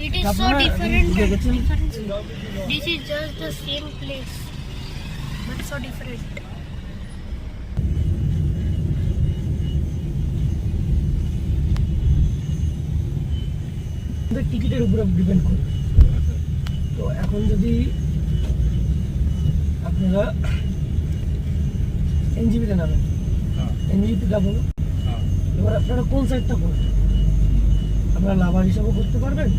It is so different. This is just the same place, but so different. টিকিটের উপর depend করে। তো এখন যদি আপনারা এনজিপিতে নামেন, এনজিপি যাবেন, এবার আপনারা কোন সাইডটা করবেন? আপনারা লাভার হিসাবে করতে পারবেন,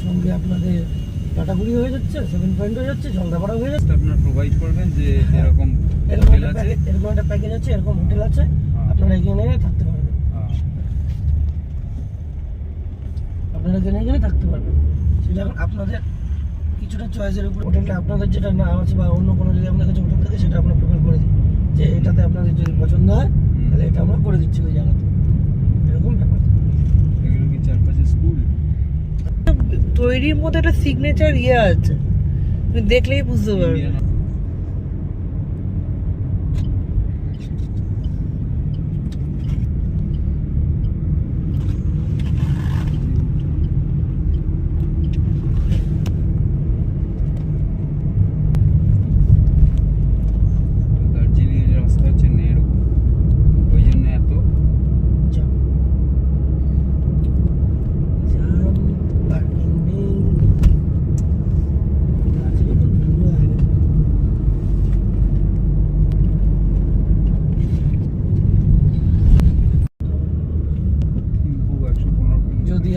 সঙ্গে আপনাদের টাটাগুড়ি হয়ে যাচ্ছে, 7 পয়েন্ট হয়ে যাচ্ছে, জলদাপাড়া হয়ে যাচ্ছে। আপনারা প্রোভাইড করবেন যে এরকম এরকম একটা প্যাকেজ আছে, এরকম হোটেল আছে, আপনারা এখানে থাকতে পারবেন। আপনারা এখানে থাকতে পারবেন। সেটা এখন আপনাদের কিছুটা চয়েসের উপর। হোটেলটা আপনাদের যেটা নাম আছে বা অন্য কোনো যদি আপনার কাছে হোটেল থাকে সেটা আমরা প্রিফার করে দিই, যে এটাতে আপনাদের যদি পছন্দ হয় তাহলে এটা আমরা করে দিচ্ছি ওই জায়গাতে। এরকম ব্যাপার। এগুলো কি চারপাশে স্কুল তৈরির মধ্যে একটা সিগনেচার আছে, তুমি দেখলেই বুঝতে পারবে। যদি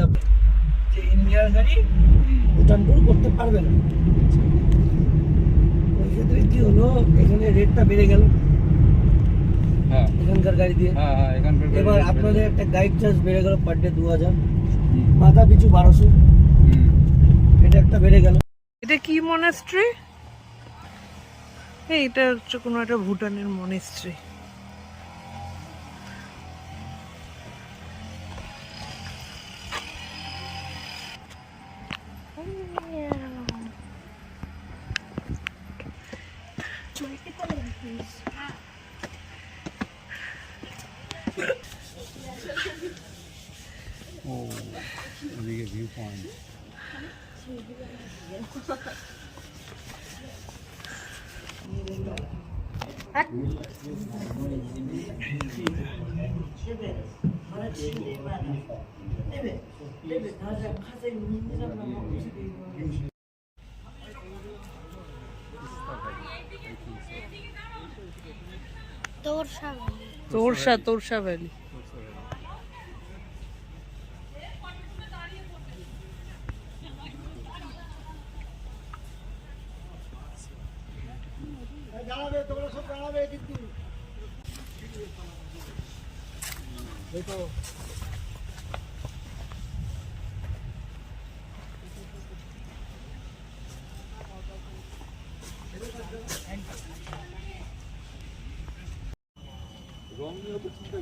যে ইন্ডিয়ার গাড়ি ভুটান ট্যুর করতে পারবে না, ওই ক্ষেত্রে কি হলো, এখানে রেটটা বেড়ে গেল এখানকার গাড়ি দিয়ে। এবার আপনাদের একটা গাইড চার্জ বেড়ে গেল, পার ডে 2000, মাথা পিছু 1200, এটা একটা বেড়ে গেল। এটা কি মনাস্ট্রি? এটা হচ্ছে কোনো একটা ভুটানের মনাস্ট্রি। ওদিকে ভিউ পয়েন্ট। তোরসা ভ্যালি। তোমরা সব দাঁড়াবে কিন্তু দেখো রং নিয়ে তো চিন্তা